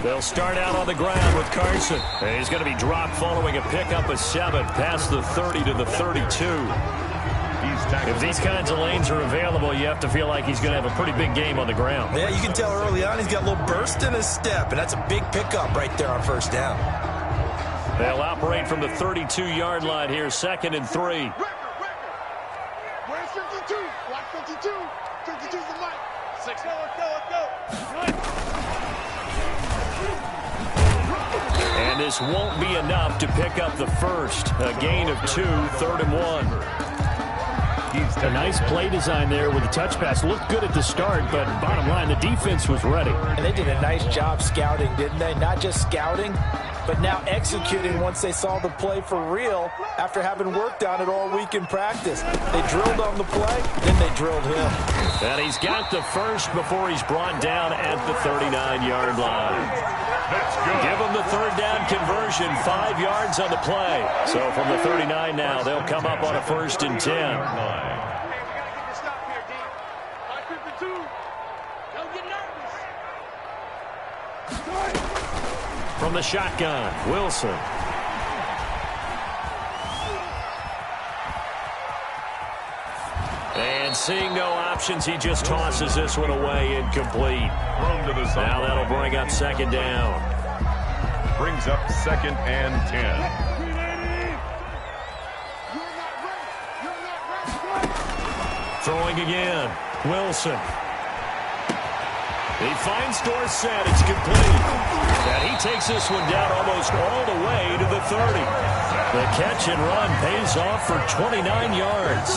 They'll start out on the ground with Carson. And he's going to be dropped following a pickup of 7 past the 30 to the 32. If these kinds of lanes are available, you have to feel like he's going to have a pretty big game on the ground. Yeah, you can tell early on he's got a little burst in his step, and that's a big pickup right there on first down. They'll operate from the 32-yard line here, 2nd and 3. Where's 52? Block 52. 52's the mic. 6. Let's go. And this won't be enough to pick up the first. A gain of 2, 3rd and 1. A nice play design there with the touch pass. Looked good at the start, but bottom line, the defense was ready. And they did a nice job scouting, didn't they? Not just scouting, but now executing once they saw the play for real after having worked on it all week in practice. They drilled on the play, then they drilled him. And he's got the first before he's brought down at the 39-yard line. Give him the 3rd down conversion, 5 yards on the play. So from the 39 now, they'll come up on a 1st and 10. From the shotgun, Wilson. And seeing no options, he just tosses this one away, incomplete. Now that'll bring up 2nd down. Brings up 2nd and 10. Throwing again, Wilson. He finds Dorsett. It's complete. And he takes this one down almost all the way to the 30. The catch and run pays off for 29 yards.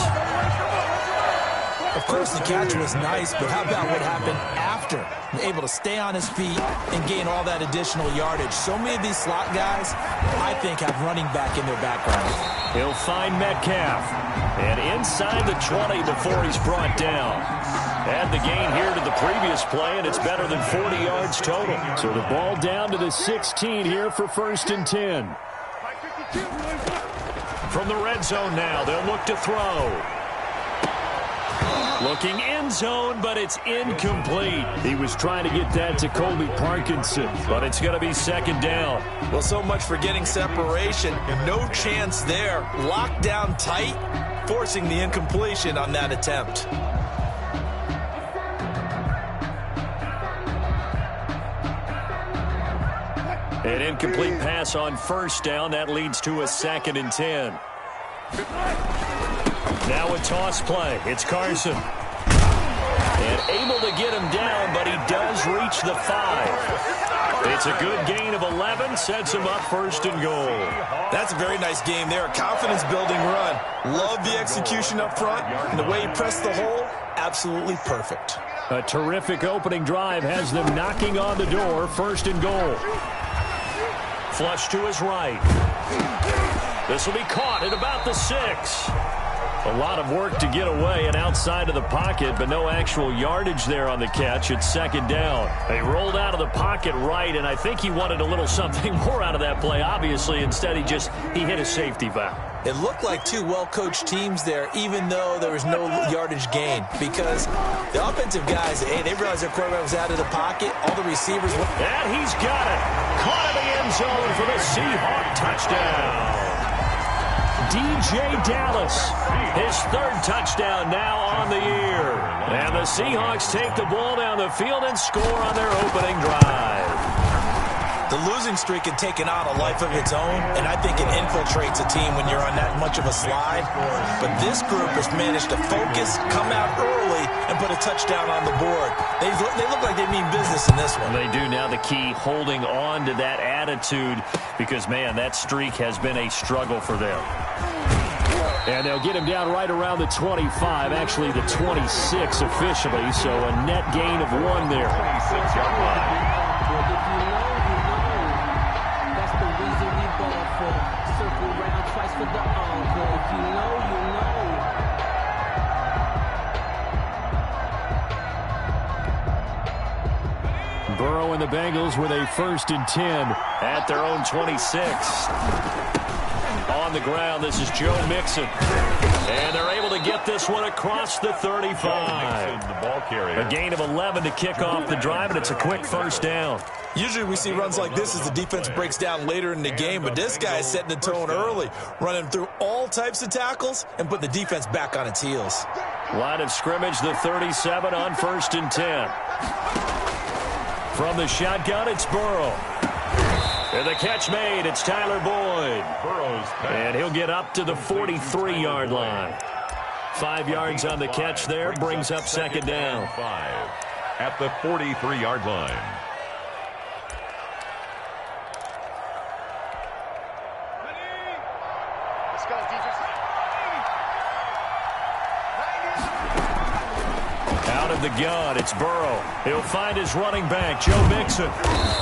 Of course, the catch was nice, but how about what happened after? Able to stay on his feet and gain all that additional yardage. So many of these slot guys, I think, have running back in their background. He'll find Metcalf. And inside the 20 before he's brought down. Add the gain here to the previous play, and it's better than 40 yards total. So the ball down to the 16 here for 1st and 10. From the red zone now, they'll look to throw. Looking end zone, but it's incomplete. He was trying to get that to Colby Parkinson, but it's going to be 2nd down. Well, so much for getting separation. No chance there. Locked down tight, forcing the incompletion on that attempt. An incomplete pass on 1st down. That leads to a 2nd and 10. Now a toss play. It's Carson. And able to get him down, but he does reach the 5. It's a good gain of 11. Sets him up 1st and goal. That's a very nice game there. Confidence-building run. Love the execution up front. And the way he pressed the hole, absolutely perfect. A terrific opening drive has them knocking on the door. 1st and goal. Flush to his right. This will be caught at about the 6. A lot of work to get away and outside of the pocket, but no actual yardage there on the catch. It's 2nd down. They rolled out of the pocket right, and I think he wanted a little something more out of that play, obviously. Instead, he hit a safety valve. It looked like two well-coached teams there, even though there was no yardage gain, because the offensive guys, hey, they realized their quarterback was out of the pocket. All the receivers. And he's got it. Caught in the end zone for the Seahawk touchdown. DJ Dallas, his 3rd touchdown now on the year. And the Seahawks take the ball down the field and score on their opening drive. The losing streak had taken on a life of its own, and I think it infiltrates a team when you're on that much of a slide. But this group has managed to focus, come out early, and put a touchdown on the board. They look like they mean business in this one. They do. Now the key, holding on to that attitude, because, man, that streak has been a struggle for them. And they'll get him down right around the 25, actually the 26 officially, so a net gain of 1 there. 26-yard line. Burrow and the Bengals with a 1st and 10 at their own 26. On the ground, this is Joe Mixon. And they're able to get this one across the 35. The ball carrier. A gain of 11 to kick off the drive, and it's a quick first down. Usually we see runs like this as the defense breaks down later in the game, but this guy is setting the tone early, running through all types of tackles and putting the defense back on its heels. Line of scrimmage, the 37 on 1st and 10. From the shotgun, it's Burrow. And the catch made, it's Tyler Boyd. Burrow's pass. And he'll get up to the 43-yard line. 5 yards on the catch there, brings up second down. 5 at the 43-yard line. Let's go, defense. Out of the gun, it's Burrow. He'll find his running back, Joe Mixon.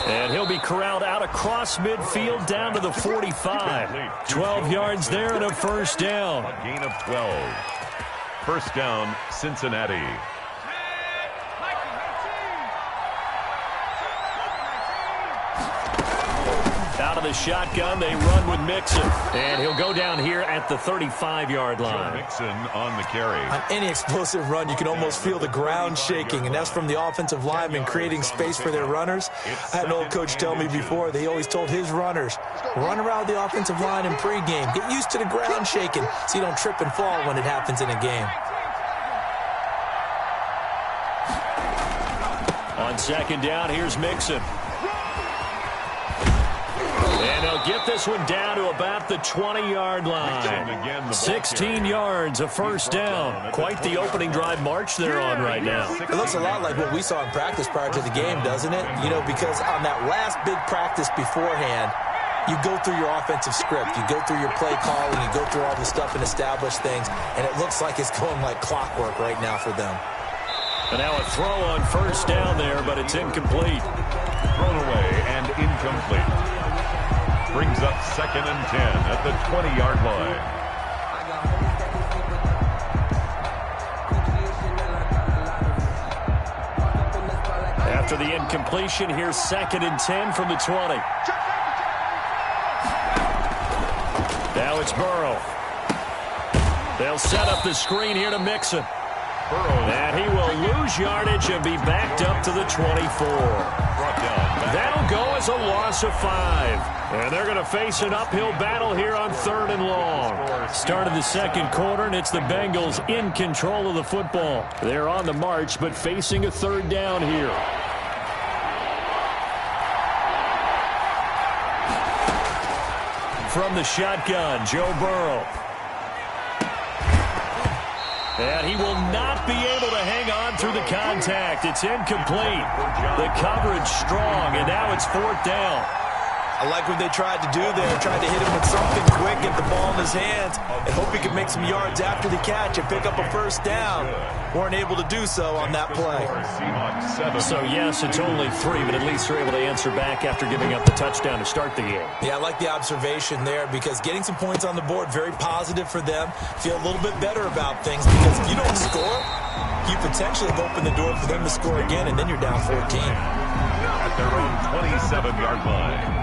And he'll be corralled out across midfield down to the 45. 12 yards there and a first down. A gain of 12. First down, Cincinnati. Out of the shotgun, they run with Mixon. And he'll go down here at the 35-yard line. Mixon on the carry. On any explosive run, you can almost feel the ground shaking, and that's from the offensive linemen creating space for their runners. I had an old coach tell me before, they always told his runners, run around the offensive line in pregame. Get used to the ground shaking so you don't trip and fall when it happens in a game. On second down, here's Mixon. And they'll get this one down to about the 20-yard line. 16 yards, a first down. Quite the opening drive march they're on right now. It looks a lot like what we saw in practice prior to the game, doesn't it? You know, because on that last big practice beforehand, you go through your offensive script. You go through your play calling. You go through all the stuff and establish things. And it looks like it's going like clockwork right now for them. And now a throw on first down there, but it's incomplete. Thrown away and incomplete. Brings up second and 10 at the 20-yard line. After the incompletion, here's second and 10 from the 20. Now it's Burrow. They'll set up the screen here to Mixon. And he will lose yardage and be backed up to the 24. That'll go as a loss of 5. And they're going to face an uphill battle here on 3rd and long. Start of the second quarter, and it's the Bengals in control of the football. They're on the march, but facing a third down here. From the shotgun, Joe Burrow. And he will not be able to hang on through the contact. It's incomplete. The coverage strong, and now it's 4th down. I like what they tried to do there. Tried to hit him with something quick, get the ball in his hands, and hope he could make some yards after the catch and pick up a first down. Weren't able to do so on that play. So, yes, it's only 3, but at least they're able to answer back after giving up the touchdown to start the game. Yeah, I like the observation there because getting some points on the board, very positive for them. Feel a little bit better about things because if you don't score, you potentially have opened the door for them to score again, and then you're down 14. At their own 27-yard line.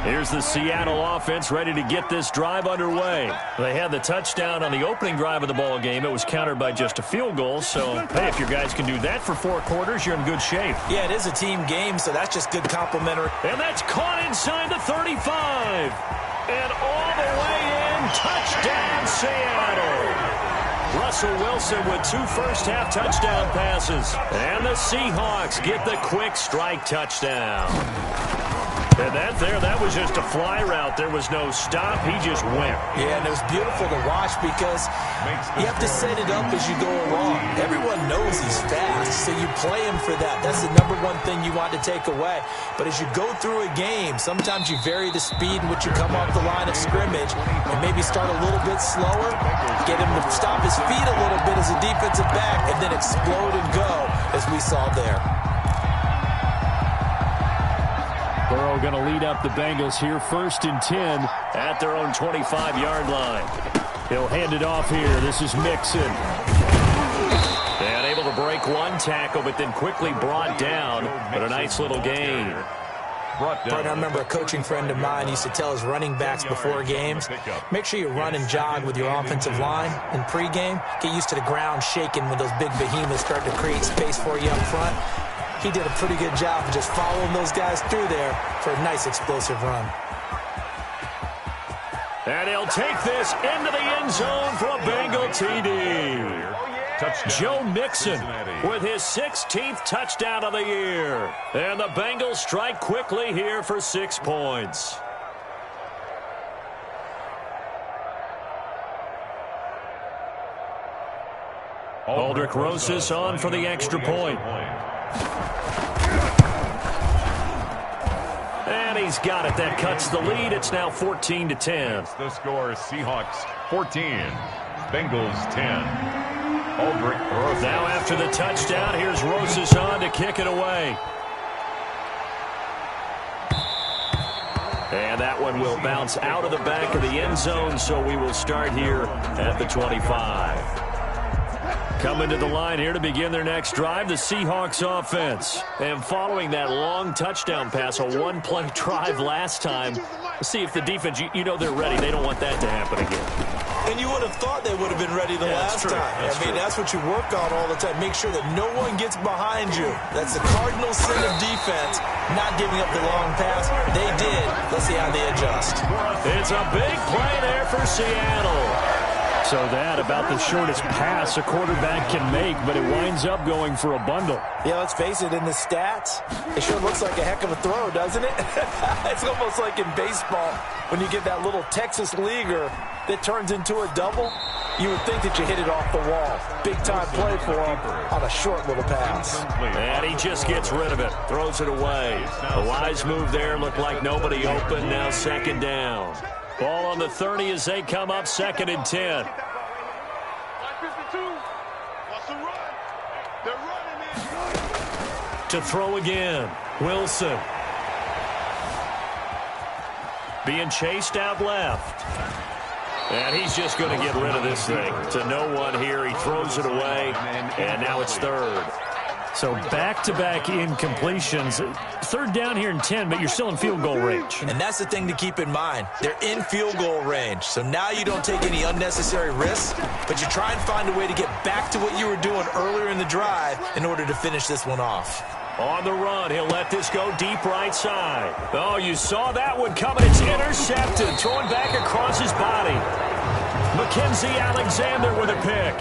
Here's the Seattle offense ready to get this drive underway. They had the touchdown on the opening drive of the ball game. It was countered by just a field goal. So, hey, if your guys can do that for 4 quarters, you're in good shape. Yeah, it is a team game, so that's just good complimentary. And that's caught inside the 35. And all the way in, touchdown Seattle. Russell Wilson with 2 first-half touchdown passes. And the Seahawks get the quick strike touchdown. And that was just a fly route. There was no stop. He just went. Yeah, and it was beautiful to watch because you have to set it up as you go along. Everyone knows he's fast, so you play him for that. That's the #1 thing you want to take away. But as you go through a game, sometimes you vary the speed in which you come off the line of scrimmage and maybe start a little bit slower, get him to stop his feet a little bit as a defensive back, and then explode and go, as we saw there. Burrow going to lead up the Bengals here, 1st and 10 at their own 25-yard line. He'll hand it off here. This is Mixon. And able to break 1 tackle, but then quickly brought down. But a nice little gain. Brought down. But I remember a coaching friend of mine used to tell his running backs before games, make sure you run and jog with your offensive line in pregame. Get used to the ground shaking when those big behemoths start to create space for you up front. He did a pretty good job of just following those guys through there for a nice explosive run. And he'll take this into the end zone for a Bengal TD. Touchdown. Joe Mixon Cincinnati. with his 16th touchdown of the year. And the Bengals strike quickly here for 6 points. Aldrich Rosas on for the extra point. And he's got it. That cuts the lead. It's now 14-10. The score is Seahawks 14, Bengals 10. Aldrich Rosas. Now after the touchdown, here's Rosas on to kick it away. And that one will bounce out of the back of the end zone, so we will start here at the 25. Coming to the line here to begin their next drive, the Seahawks offense. And following that long touchdown pass, a one-play drive last time, let's see if the defense, you know they're ready. They don't want that to happen again. And you would have thought they would have been ready the last time. That's what you work on all the time. Make sure that no one gets behind you. That's the cardinal sin of defense, not giving up the long pass. They did. Let's see how they adjust. It's a big play there for Seattle. So that about the shortest pass a quarterback can make, but it winds up going for a bundle. Yeah, let's face it, in the stats, it sure looks like a heck of a throw, doesn't it? It's almost like in baseball when you get that little Texas leaguer that turns into a double. You would think that you hit it off the wall. Big-time play for him on a short little pass. And he just gets rid of it, throws it away. A wise move there, looked like nobody open, now second down. Ball on the 30 as they come up, 2nd and 10. To throw again, Wilson. Being chased out left. And he's just going to get rid of this thing. To no one here, he throws it away, and now it's 3rd. So back-to-back incompletions. 3rd down here in 10, but you're still in field goal range. And that's the thing to keep in mind. They're in field goal range. So now you don't take any unnecessary risks, but you try and find a way to get back to what you were doing earlier in the drive in order to finish this one off. On the run, he'll let this go deep right side. Oh, you saw that one coming. It's intercepted. Thrown back across his body. Mackenzie Alexander with a pick.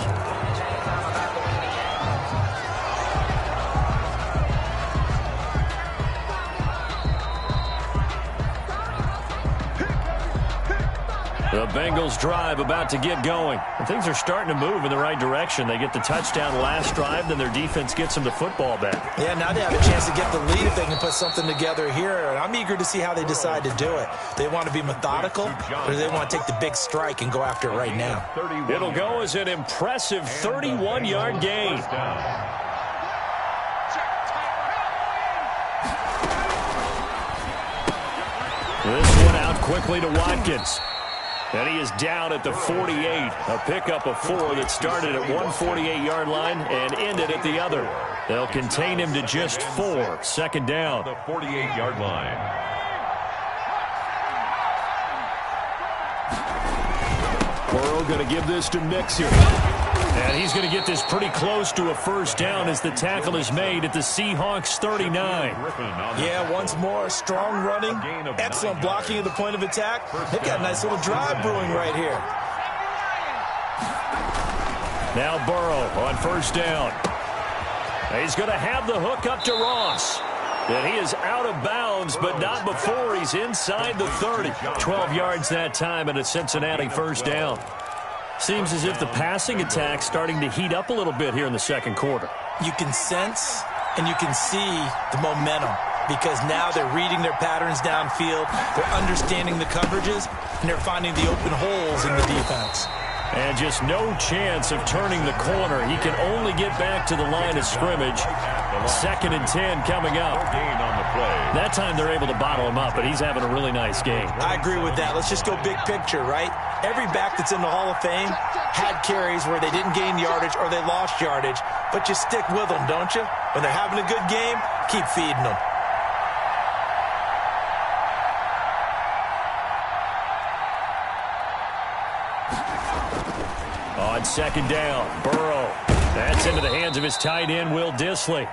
The Bengals drive about to get going. And things are starting to move in the right direction. They get the touchdown last drive, then their defense gets them the football back. Yeah, now they have a chance to get the lead if they can put something together here. And I'm eager to see how they decide to do it. They want to be methodical, or do they want to take the big strike and go after it right now? It'll go as an impressive 31-yard gain. This one out quickly to Watkins. And he is down at the 48. A pickup of 4 that started at one 48-yard line and ended at the other. They'll contain him to just 4. 2nd down. The 48-yard line. Burrow going to give this to Mixon. And he's going to get this pretty close to a 1st down as the tackle is made at the Seahawks 39. Yeah, once more, strong running, excellent blocking at the point of attack. They've got a nice little drive brewing right here. Now Burrow on 1st down. He's going to have the hook up to Ross. And he is out of bounds, but not before he's inside the 30. 12 yards that time and a Cincinnati 1st down. Seems as if the passing attack's starting to heat up a little bit here in the 2nd quarter. You can sense and you can see the momentum because now they're reading their patterns downfield, they're understanding the coverages, and they're finding the open holes in the defense. And just no chance of turning the corner. He can only get back to the line of scrimmage. 2nd and 10 coming up. That time they're able to bottle him up, but he's having a really nice game. I agree with that. Let's just go big picture, right? Every back that's in the Hall of Fame had carries where they didn't gain yardage or they lost yardage, but you stick with them, don't you? When they're having a good game, keep feeding them. on second down. Burrow. That's into the hands of his tight end, Will Dissly.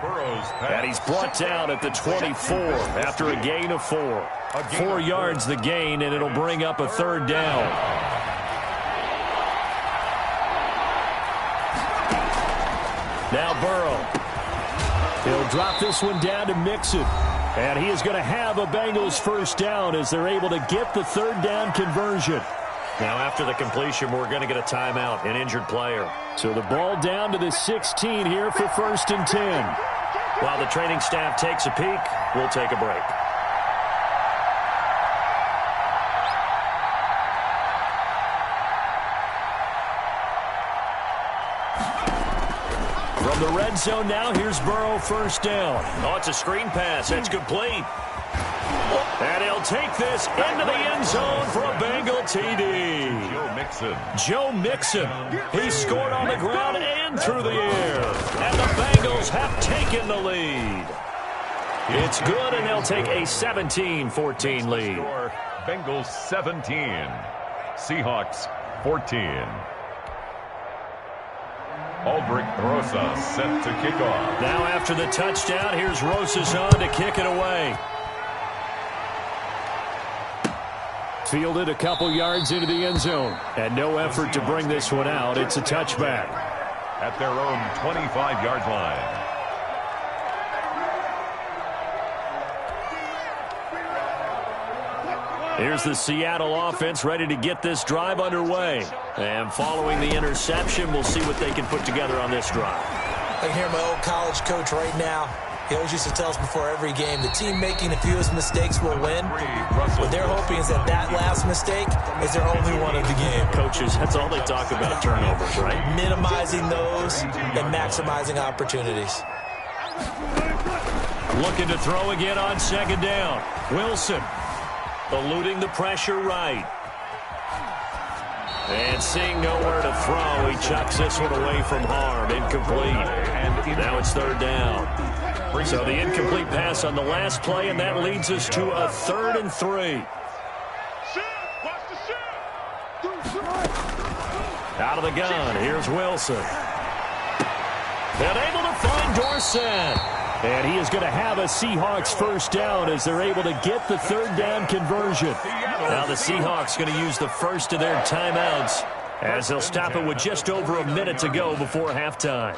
And he's brought down at the 24 after a gain of 4. 4 yards the gain, and it'll bring up a third down. Now Burrow. He'll drop this one down to Mixon. And he is going to have a Bengals first down as they're able to get the third down conversion. Now after the completion, we're going to get a timeout, an injured player. So the ball down to the 16 here for 1st and 10. While the training staff takes a peek, we'll take a break. From the red zone now, here's Burrow first down. Oh, it's a screen pass. That's complete. And he'll take this into the end zone for a Bengal TD. Joe Mixon. He scored on the ground and through the air. And the Bengals have taken the lead. It's good, and they'll take a 17-14 lead. Bengals 17. Seahawks 14. Aldrich Rosa set to kick off. Now after the touchdown, here's Rosas on to kick it away. Fielded a couple yards into the end zone. And no effort to bring this one out. It's a touchback. At their own 25-yard line. Here's the Seattle offense ready to get this drive underway. And following the interception, we'll see what they can put together on this drive. I can hear my old college coach right now. He always used to tell us before every game, the team making the fewest mistakes will win. What they're hoping is that that last mistake is their only one of the game. Coaches, that's all they talk about, turnovers, right? Minimizing those and maximizing opportunities. Looking to throw again on second down. Wilson eluding the pressure right. And seeing nowhere to throw, he chucks this one away from harm. Incomplete. And now it's third down. So the incomplete pass on the last play, and that leads us to a 3rd and 3. Out of the gun, here's Wilson. And able to find Dorsett. And he is going to have a Seahawks first down as they're able to get the third down conversion. Now the Seahawks going to use the first of their timeouts as they'll stop it with just over a minute to go before halftime.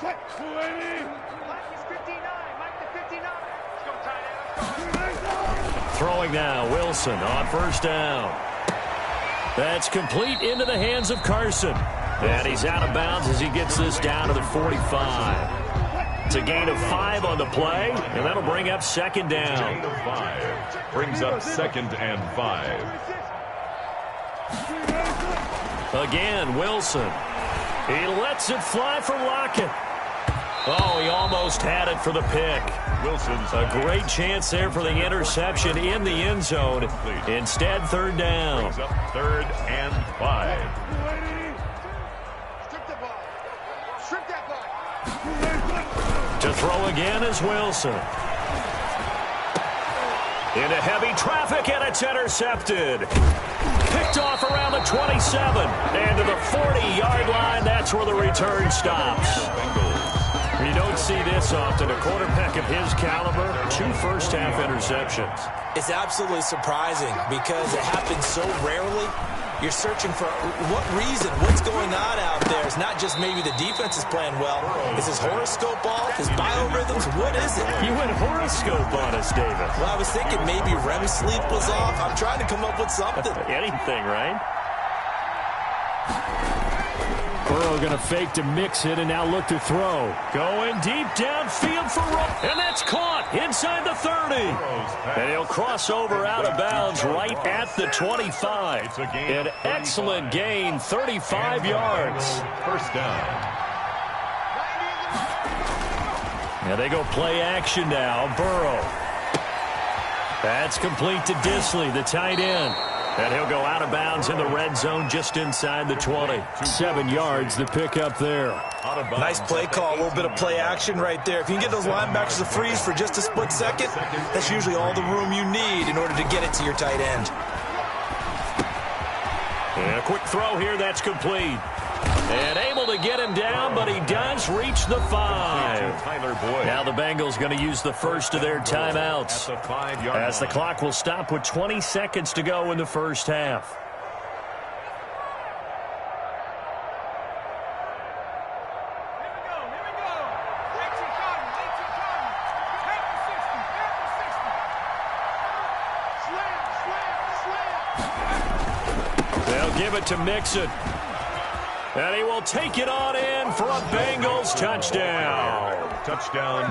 Throwing now, Wilson on first down. That's complete into the hands of Carson. And he's out of bounds as he gets this down to the 45. It's a gain of 5 on the play, and that'll bring up second down. Gain of 5 brings up 2nd and 5. Again, Wilson. He lets it fly for Lockett. Oh, he almost had it for the pick. Wilson's a great chance there for the interception in the end zone. Instead, third down. Brings up 3rd and 5. To throw again is Wilson. Into heavy traffic, and it's intercepted. Picked off around the 27. And to the 40-yard line, that's where the return stops. You don't see this often. A quarterback of his caliber, 2 first-half interceptions. It's absolutely surprising because it happens so rarely. You're searching for what reason, what's going on out there. It's not just maybe the defense is playing well. Is his horoscope off? His biorhythms? What is it? You went horoscope on us, David. Well, I was thinking maybe REM sleep was off. I'm trying to come up with something. Anything, right? Burrow going to fake to mix it and now look to throw. Going deep downfield for Rowe. And that's caught inside the 30. And he'll cross over out of bounds right at the 25. An excellent gain, 35 yards. First down. Now they go play action now. Burrow. That's complete to Dissly, the tight end. And he'll go out of bounds in the red zone just inside the 20. 7 yards to pick up there. Nice play call, a little bit of play action right there. If you can get those linebackers to freeze for just a split second, that's usually all the room you need in order to get it to your tight end. And a quick throw here, that's complete. And able to get him down, but he does reach the 5. Now the Bengals going to use the first of their timeouts, as the clock will stop with 20 seconds to go in the first half. They'll give it to Mixon. And he will take it on in for a Bengals touchdown.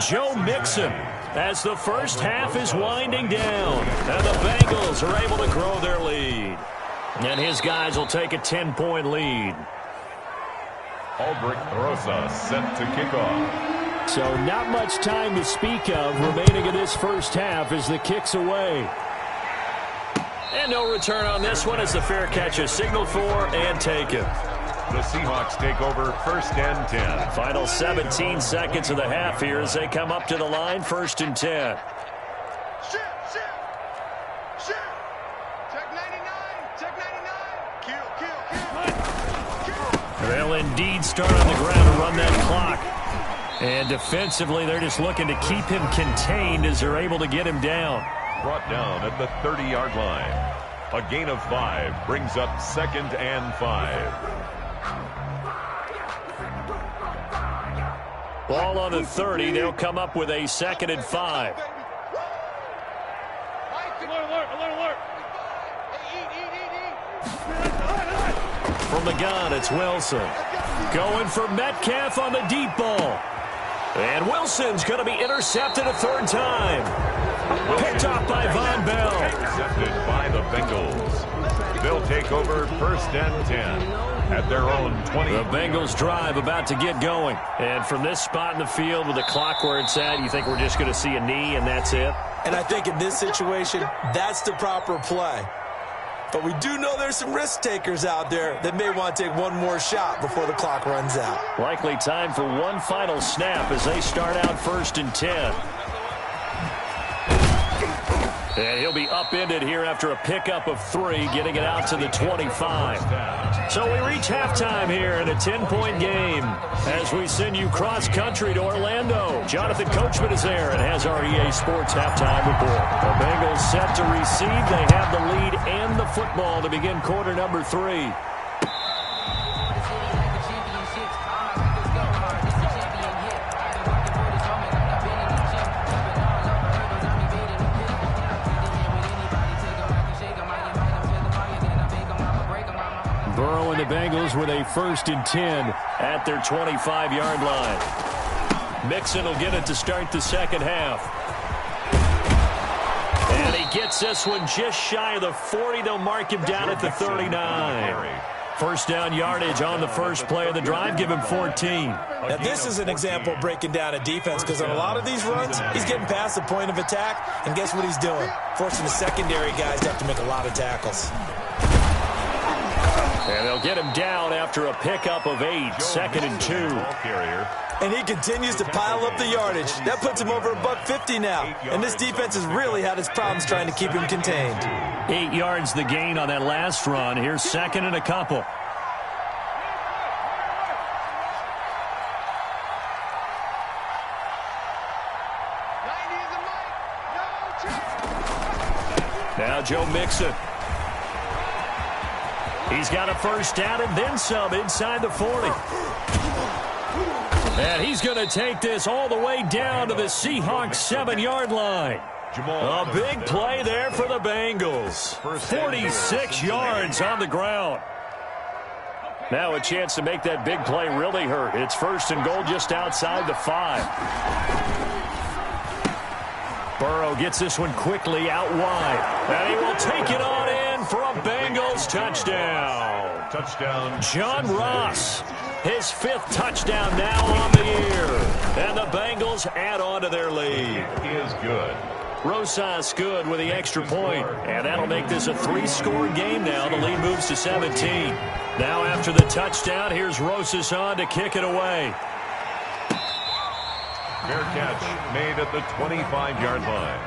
Joe Mixon, as the first half is winding down. And the Bengals are able to grow their lead. And his guys will take a 10-point lead. Albrecht Rosa set to kick off. So not much time to speak of remaining in this first half as the kick's away. And no return on this one as the fair catch is signaled for and taken. The Seahawks take over first and 10. Final 17 seconds of the half here as they come up to the line, first and 10. Shoot. Check 99. Kill. They'll indeed start on the ground and run that clock. And defensively, they're just looking to keep him contained as they're able to get him down. Brought down at the 30-yard line. A gain of 5 brings up second and 5. Ball on the 30. They'll come up with a second and 5. Alert. From the gun, it's Wilson. Going for Metcalf on the deep ball. And Wilson's going to be intercepted a third time. Picked off by Von Bell. Intercepted by the Bengals. They'll take over first and 10 at their own 20. The Bengals drive about to get going. And from this spot in the field with the clock where it's at, you think we're just going to see a knee and that's it? And I think in this situation, that's the proper play. But we do know there's some risk takers out there that may want to take one more shot before the clock runs out. Likely time for one final snap as they start out first and 10. And he'll be upended here after a pickup of 3, getting it out to the 25. So we reach halftime here in a 10-point game as we send you cross-country to Orlando. Jonathan Coachman is there and has our EA Sports halftime report. The Bengals set to receive. They have the lead and the football to begin quarter number 3. Burrow and the Bengals with a first and 10 at their 25-yard line. Mixon will get it to start the second half. And he gets this one just shy of the 40. They'll mark him down at the 39. First down yardage on the first play of the drive. Give him 14. Now, this is an example of breaking down a defense because on a lot of these runs, he's getting past the point of attack, and guess what he's doing? Forcing the secondary guys to have to make a lot of tackles. And they'll get him down after a pickup of 8, second and 2. And he continues to pile up the yardage. That puts him over $150 now. And this defense has really had its problems trying to keep him contained. 8 yards the gain on that last run. Here's second and a couple. Now Joe Mixon. He's got a first down and then some inside the 40. And he's going to take this all the way down to the Seahawks 7-yard line. A big play there for the Bengals. 46 yards on the ground. Now a chance to make that big play really hurt. It's first and goal just outside the 5. Burrow gets this one quickly out wide. And he will take it on in for a Bengals touchdown. John Ross, his 5th touchdown now on the year. And the Bengals add on to their lead. He is good. Rosas good with the extra point. And that'll make this a 3-score game now. The lead moves to 17. Now after the touchdown, here's Rosas on to kick it away. Fair catch made at the 25-yard line.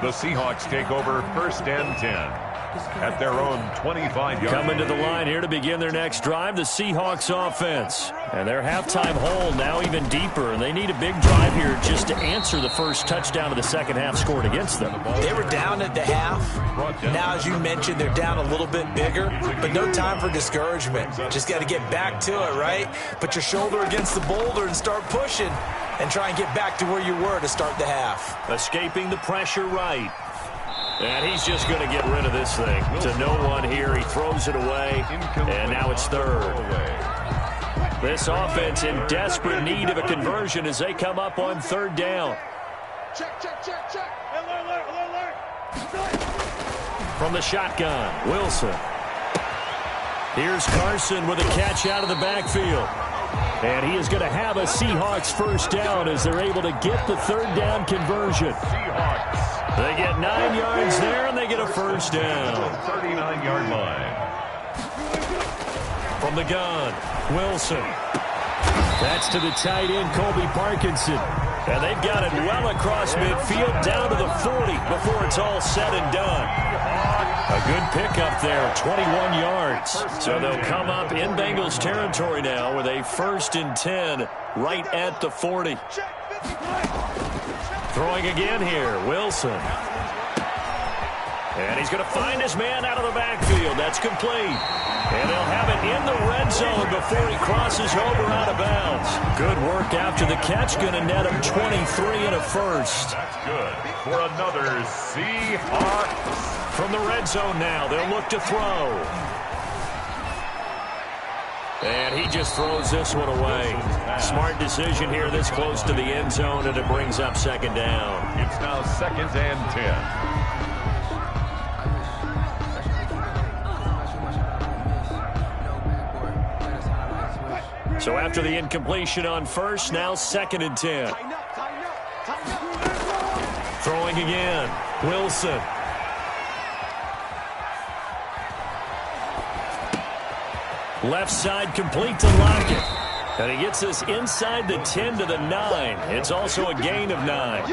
The Seahawks take over first and 10. at their own 25-yard. Coming to the line here to begin their next drive, the Seahawks offense. And their halftime hole now even deeper, and they need a big drive here just to answer the first touchdown of the second half scored against them. They were down at the half. Now, as you mentioned, they're down a little bit bigger, but no time for discouragement. Just got to get back to it, right? Put your shoulder against the boulder and start pushing and try and get back to where you were to start the half. Escaping the pressure right. And he's just going to get rid of this thing to no one here. He throws it away, and now it's third. This offense in desperate need of a conversion as they come up on third down. Check, check, check, check. Alert. From the shotgun, Wilson. Here's Carson with a catch out of the backfield. And he is going to have a Seahawks first down as they're able to get the third down conversion. They get 9 yards there, and they get a first down. 39-yard line. From the gun, Wilson. That's to the tight end, Colby Parkinson. And they've got it well across midfield down to the 40 before it's all said and done. A good pickup there, 21 yards. So they'll come up in Bengals territory now with a 1st and 10 right at the 40. Throwing again here, Wilson. And he's going to find his man out of the backfield. That's complete. And they'll have it in the red zone before he crosses over out of bounds. Good work after the catch. Going to net him 23 and a first. That's good for another Seahawks. From the red zone now, they'll look to throw. And he just throws this one away. Smart decision here this close to the end zone, and it brings up second down. It's now 2nd and 10. So after the incompletion on first, now 2nd and 10. Throwing again, Wilson. Left side complete to Lockett. And he gets us inside the 10 to the 9. It's also a gain of 9.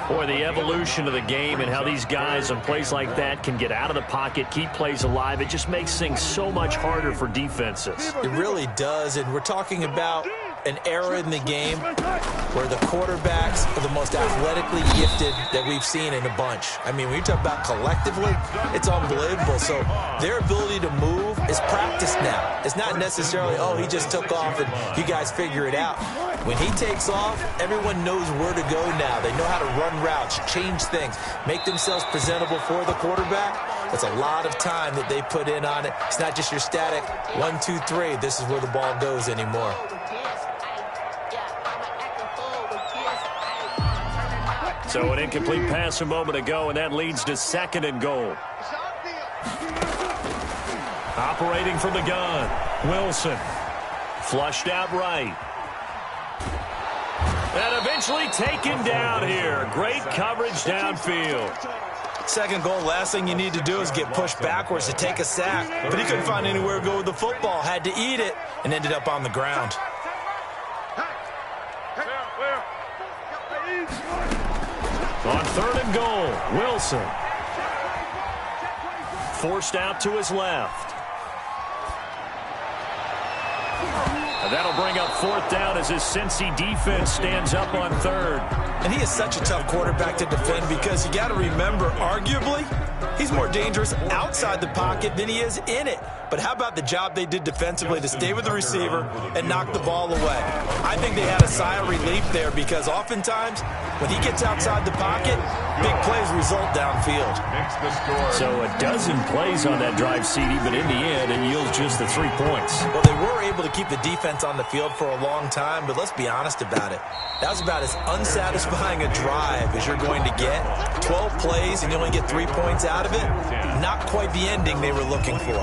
Boy, the evolution of the game and how these guys on plays like that can get out of the pocket, keep plays alive, it just makes things so much harder for defenses. It really does, and we're talking about an era in the game where the quarterbacks are the most athletically gifted that we've seen in a bunch. I mean, when you talk about collectively, it's unbelievable. So their ability to move is practiced now. It's not necessarily, oh, he just took off and you guys figure it out. When he takes off, everyone knows where to go now. They know how to run routes, change things, make themselves presentable for the quarterback. That's a lot of time that they put in on it. It's not just your static 1, 2, 3. This is where the ball goes anymore. So an incomplete pass a moment ago, and that leads to 2nd and goal. Operating from the gun, Wilson. Flushed out right. And eventually taken down here. Great coverage downfield. 2nd goal, last thing you need to do is get pushed backwards to take a sack. But he couldn't find anywhere to go with the football. Had to eat it and ended up on the ground. On 3rd and goal, Wilson. Forced out to his left. And that'll bring up 4th down as his Cincy defense stands up on 3rd. And he is such a tough quarterback to defend because you got to remember, arguably, he's more dangerous outside the pocket than he is in it. But how about the job they did defensively to stay with the receiver and knock the ball away? I think they had a sigh of relief there because oftentimes when he gets outside the pocket, big plays result downfield. So a dozen plays on that drive, CD, but in the end, it yields just the 3 points. Well, they were able to keep the defense on the field for a long time, but let's be honest about it. That was about as unsatisfying a drive as you're going to get. 12 plays and you only get 3 points out of it. Not quite the ending they were looking for.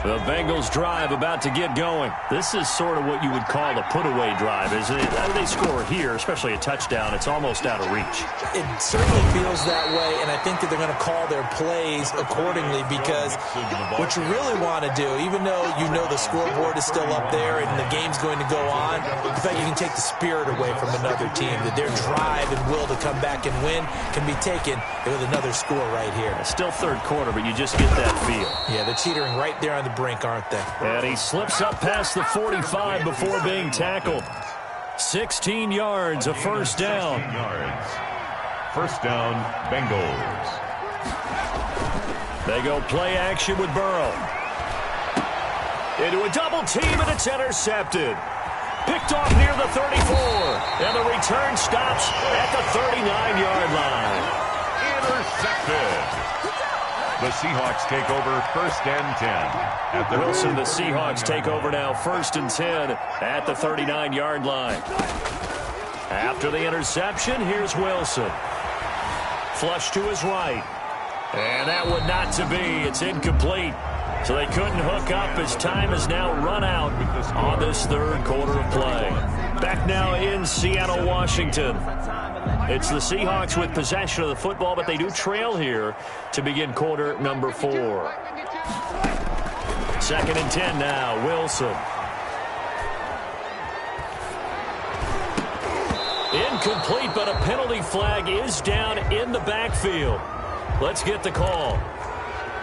The Bengals drive about to get going. This is sort of what you would call a put-away drive, isn't it? They score here, especially a touchdown. It's almost out of reach. It certainly feels that way, and I think that they're going to call their plays accordingly because what you really want to do, even though you know the scoreboard is still up there and the game's going to go on, the fact you can take the spirit away from another team, that their drive and will to come back and win can be taken with another score right here. Still third quarter, but you just get that feel. Yeah, they're teetering right there on the brink, aren't they? And he slips up past the 45 before being tackled. 16 yards, a first down. First down, Bengals. They go play action with Burrow. Into a double team, and it's intercepted. Picked off near the 34. And the return stops at the 39-yard line. Intercepted. The Seahawks take over first and 10. At the Wilson, the Seahawks take over now first and 10 at the 39-yard line. After the interception, here's Wilson. Flush to his right. And that one not to be. It's incomplete. So they couldn't hook up as time has now run out on this third quarter of play. Back now in Seattle, Washington. It's the Seahawks with possession of the football, but they do trail here to begin quarter number 4. Second and 10 now, Wilson. Incomplete, but a penalty flag is down in the backfield. Let's get the call.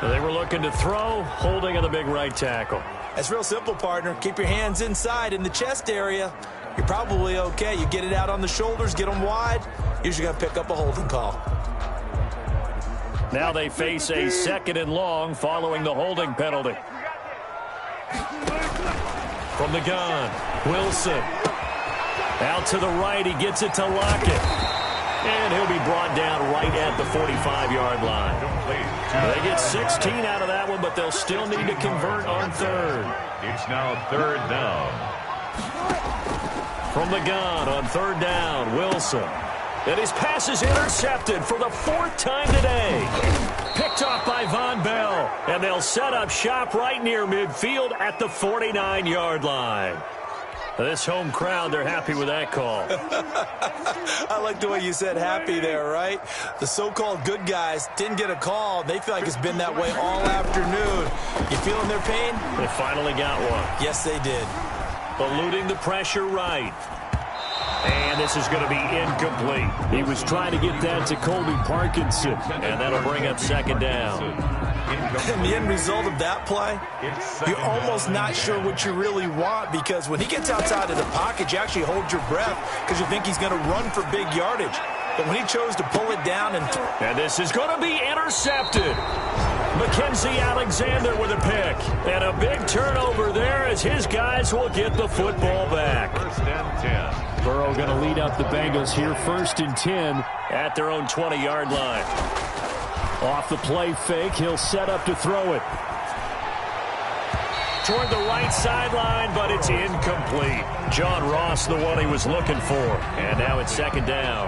They were looking to throw, holding on the big right tackle. That's real simple, partner. Keep your hands inside in the chest area. You're probably okay. You get it out on the shoulders, get them wide. Usually going to pick up a holding call. Now they face a second and long following the holding penalty. From the gun, Wilson. Out to the right, he gets it to Lockett. And he'll be brought down right at the 45-yard line. They get 16 out of that one, but they'll still need to convert on third. It's now third down. From the gun on third down, Wilson. And his pass is intercepted for the 4th time today. Picked off by Von Bell. And they'll set up shop right near midfield at the 49-yard line. This home crowd, they're happy with that call. I like the way you said happy there, right? The so-called good guys didn't get a call. They feel like it's been that way all afternoon. You feeling their pain? They finally got one. Yes, they did. Eluding the pressure right. And this is going to be incomplete. He was trying to get that to Colby Parkinson, and that'll bring up second down. And the end result of that play, you're almost not sure what you really want, because when he gets outside of the pocket, you actually hold your breath because you think he's going to run for big yardage. But when he chose to pull it down and this is going to be intercepted. Mackenzie Alexander with a pick. And a big turnover there as his guys will get the football back. First and 10. Burrow going to lead up the Bengals here first and 10 at their own 20-yard line. Off the play fake, he'll set up to throw it. Toward the right sideline, but it's incomplete. John Ross, the one he was looking for. And now it's second down.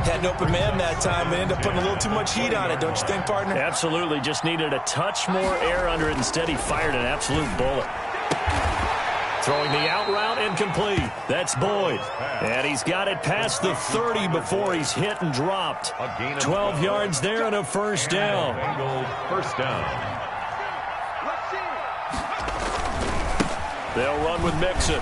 Had an open man that time and ended up putting a little too much heat on it, don't you think, partner? Absolutely. Just needed a touch more air under it. Instead, he fired an absolute bullet. Throwing the out route, incomplete. That's Boyd. And he's got it past the 30 before he's hit and dropped. 12 yards there and a first down. First down. They'll run with Mixon.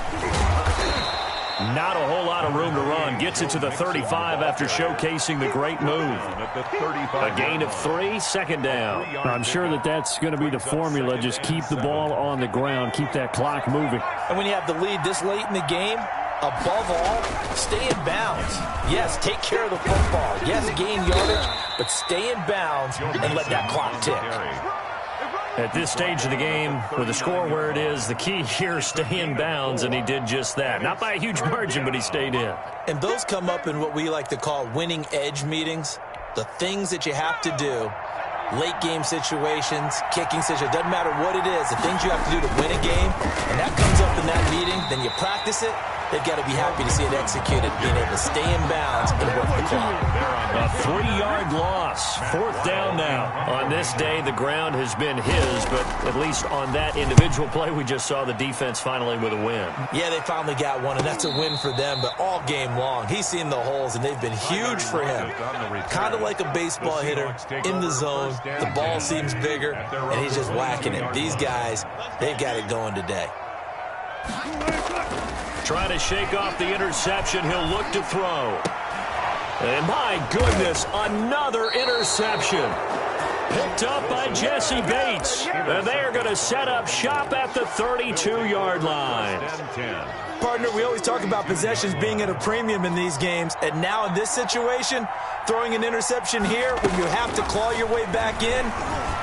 Not a whole lot of room to run. Gets it to the 35 after showcasing the great move. A gain of 3, second down. I'm sure that's going to be the formula. Just keep the ball on the ground. Keep that clock moving. And when you have the lead this late in the game, above all, stay in bounds. Yes, take care of the football. Yes, gain yardage, but stay in bounds and let that clock tick. At this stage of the game, with the score where it is, the key here is stay in bounds, and he did just that. Not by a huge margin, but he stayed in. And those come up in what we like to call winning edge meetings. The things that you have to do, late game situations, kicking situations, doesn't matter what it is, the things you have to do to win a game, and that comes up in that meeting, then you practice it, they've got to be happy to see it executed, being able to stay in bounds and work the clock. A 3-yard loss. 4th down now. On this day, the ground has been his, but at least on that individual play, we just saw the defense finally with a win. Yeah, they finally got one, and that's a win for them, but all game long, he's seen the holes, and they've been huge for him. Kind of like a baseball hitter in the zone. The ball seems bigger, and he's just whacking it. These guys, they've got it going today. Trying to shake off the interception. He'll look to throw. And my goodness, another interception. Picked up by Jesse Bates. And they are going to set up shop at the 32-yard line. Partner, we always talk about possessions being at a premium in these games. And now in this situation, throwing an interception here when you have to claw your way back in,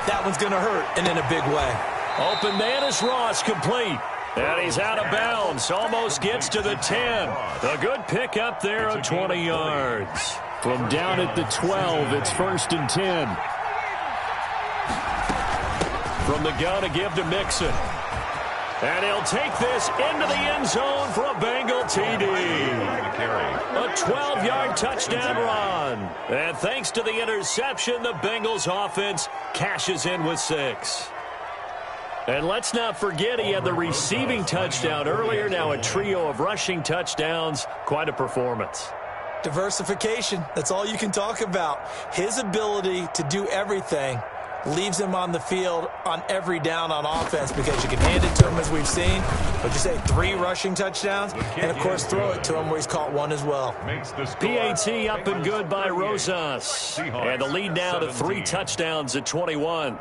that one's going to hurt, and in a big way. Open man is Ross, complete. And he's out of bounds. Almost gets to the 10. A good pickup there of 20 yards. From down at the 12, it's 1st and 10. From the gun to give to Mixon. And he'll take this into the end zone for a Bengal TD. A 12-yard touchdown run. And thanks to the interception, the Bengals offense cashes in with 6. And let's not forget he had the receiving touchdown earlier. Now a trio of rushing touchdowns. Quite a performance. Diversification, that's all you can talk about. His ability to do everything leaves him on the field on every down on offense because you can hand it to him as we've seen. But you say 3 rushing touchdowns, and of course throw it to him where he's caught 1 as well. PAT up and good by Rosas. And the lead now to 3 touchdowns at 21.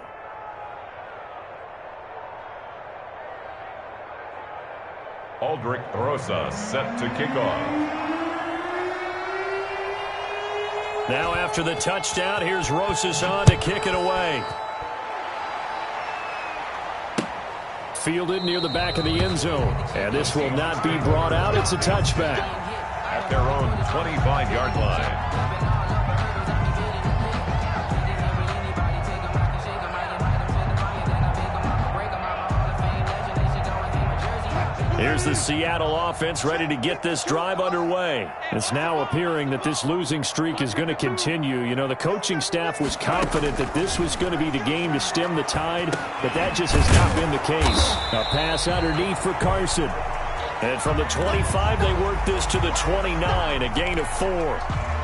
Aldrich Rosas set to kick off. Now after the touchdown, here's Rosas on to kick it away. Fielded near the back of the end zone. And this will not be brought out. It's a touchback. At their own 25-yard line. Here's the Seattle offense ready to get this drive underway. It's now appearing that this losing streak is going to continue. You know, the coaching staff was confident that this was going to be the game to stem the tide, but that just has not been the case. A pass underneath for Carson. And from the 25, they work this to the 29, a gain of 4.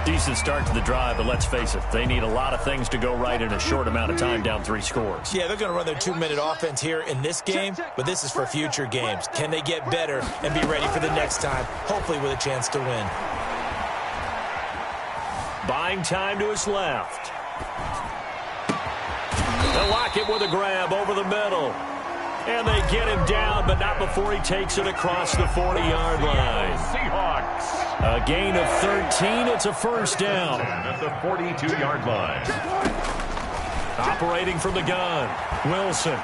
Decent start to the drive, but let's face it, they need a lot of things to go right in a short amount of time, down 3 scores. Yeah, they're going to run their 2-minute offense here in this game, but this is for future games. Can they get better and be ready for the next time, hopefully with a chance to win? Buying time to his left. They'll lock it with a grab over the middle. And they get him down, but not before he takes it across the 40-yard line. Seahawks. A gain of 13. It's a 1st down. At the 42-yard line. Operating from the gun. Wilson.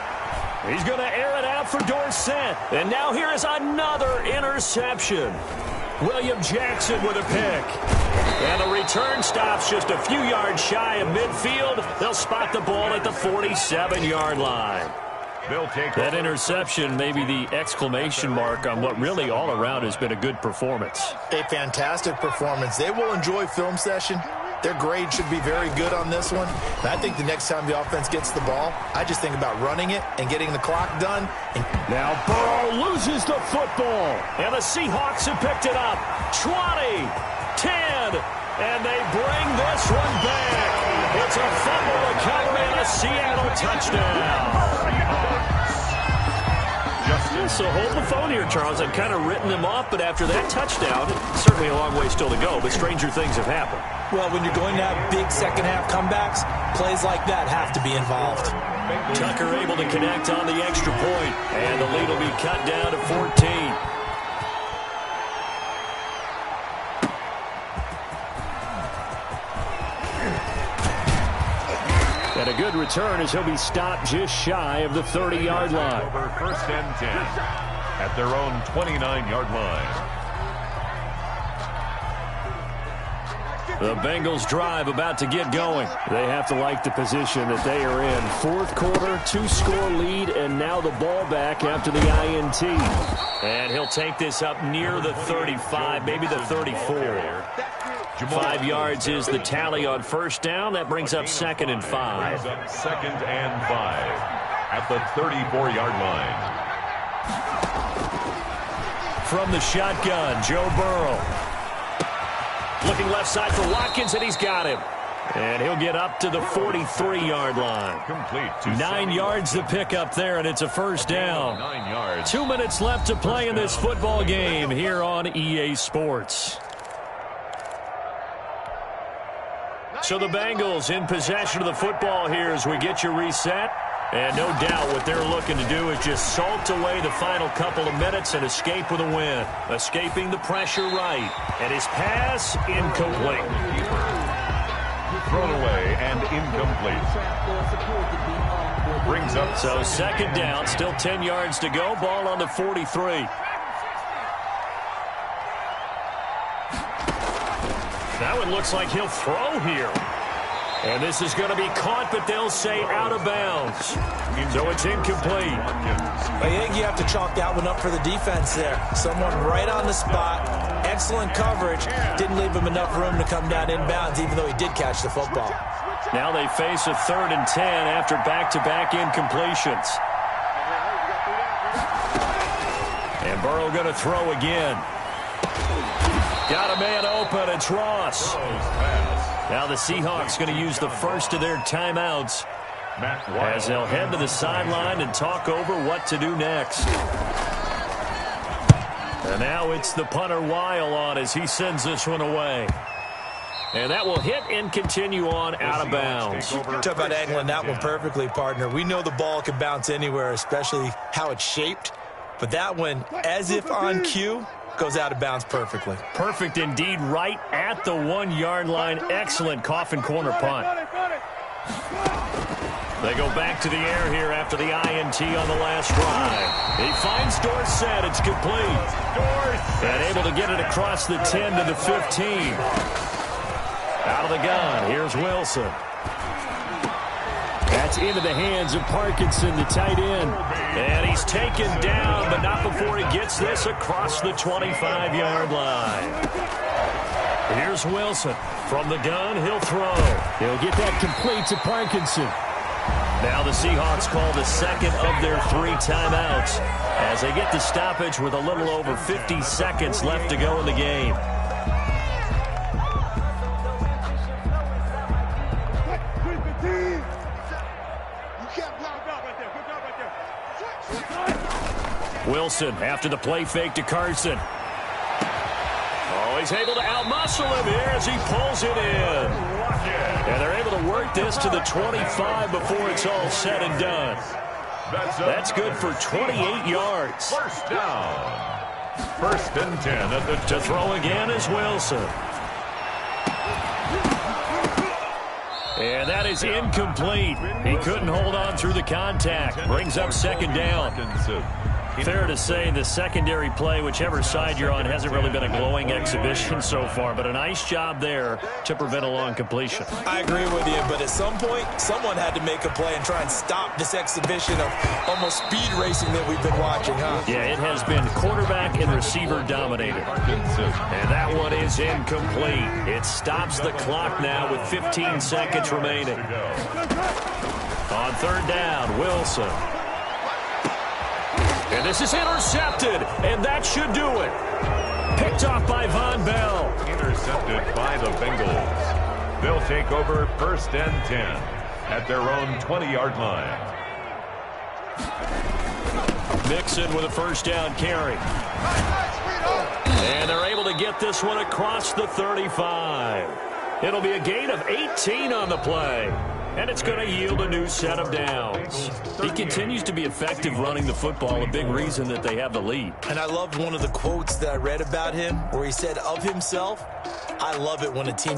He's going to air it out for Dorsett. And now here is another interception. William Jackson with a pick. And the return stops just a few yards shy of midfield. They'll spot the ball at the 47-yard line. That interception may be the exclamation mark on what really all around has been a good performance. A fantastic performance. They will enjoy film session. Their grade should be very good on this one. And I think the next time the offense gets the ball, I just think about running it and getting the clock done. Now Burrow loses the football. And the Seahawks have picked it up. 20, 10, and they bring this one back. It's a fumble recovery and a Seattle touchdown. So hold the phone here, Charles. I've kind of written them off, but after that touchdown, certainly a long way still to go, but stranger things have happened. Well, when you're going to have big second-half comebacks, plays like that have to be involved. Tucker able to connect on the extra point, and the lead will be cut down to 14. And a good return as he'll be stopped just shy of the 30-yard line. Over 1st and 10 at their own 29-yard line. The Bengals drive about to get going. They have to like the position that they are in. Fourth quarter, 2-score lead, and now the ball back after the INT. And he'll take this up near the 35, maybe the 34. 5 yards is the tally on first down. That brings up 2nd and 5. Second and 5 at the 34-yard line. From the shotgun, Joe Burrow. Looking left side for Watkins, and he's got him. And he'll get up to the 43-yard line. Complete to 9 yards to pick up there, and it's a first down. 9 yards. 2 minutes left to play in this football game here on EA Sports. So the Bengals in possession of the football here as we get you reset. And no doubt what they're looking to do is just salt away the final couple of minutes and escape with a win. Escaping the pressure right. And his pass incomplete. Thrown away and incomplete. Brings up. So second down, still 10 yards to go. Ball on the 43. That one looks like he'll throw here. And this is going to be caught, but they'll say out of bounds. So it's incomplete. I think you have to chalk that one up for the defense there. Someone right on the spot. Excellent coverage. Didn't leave him enough room to come down inbounds, even though he did catch the football. Now they face a 3rd and 10 after back-to-back incompletions. And Burrow going to throw again. Got a man open. It's Ross. Now the Seahawks going to use the first of their timeouts as they'll head to the sideline and talk over what to do next. And now it's the punter Weil on as he sends this one away. And that will hit and continue on out of bounds. Talk about angling that one perfectly, partner. We know the ball can bounce anywhere, especially how it's shaped. But that one, as if on cue, goes out of bounds perfectly. Perfect indeed, right at the 1-yard line. Excellent coffin corner punt. They go back to the air here after the INT on the last drive. He finds Dorsett. It's complete. And able to get it across the 10 to the 15. Out of the gun, here's Wilson. That's into the hands of Parkinson, the tight end. And he's taken down, but not before he gets this across the 25-yard line. Here's Wilson. From the gun, he'll throw. He'll get that complete to Parkinson. Now the Seahawks call the second of their 3 timeouts as they get the stoppage with a little over 50 seconds left to go in the game. Wilson after the play fake to Carson. Oh, he's able to outmuscle him here as he pulls it in. And they're able to work this to the 25 before it's all said and done. That's good for 28 yards. First down. 1st and 10 at the to throw again is Wilson. And that is incomplete. He couldn't hold on through the contact. Brings up 2nd down. Fair to say the secondary play, whichever side you're on, hasn't really been a glowing exhibition so far, but a nice job there to prevent a long completion. I agree with you, but at some point, someone had to make a play and try and stop this exhibition of almost speed racing that we've been watching, huh? Yeah, it has been quarterback and receiver dominated. And that one is incomplete. It stops the clock now with 15 seconds remaining. On 3rd down, Wilson. And this is intercepted, and that should do it. Picked off by Von Bell. Intercepted by the Bengals. They'll take over 1st and 10 at their own 20-yard line. Mixon with a first down carry. And they're able to get this one across the 35. It'll be a gain of 18 on the play. And it's going to yield a new set of downs. He continues to be effective running the football, a big reason that they have the lead. And I loved one of the quotes that I read about him where he said of himself, I love it when a team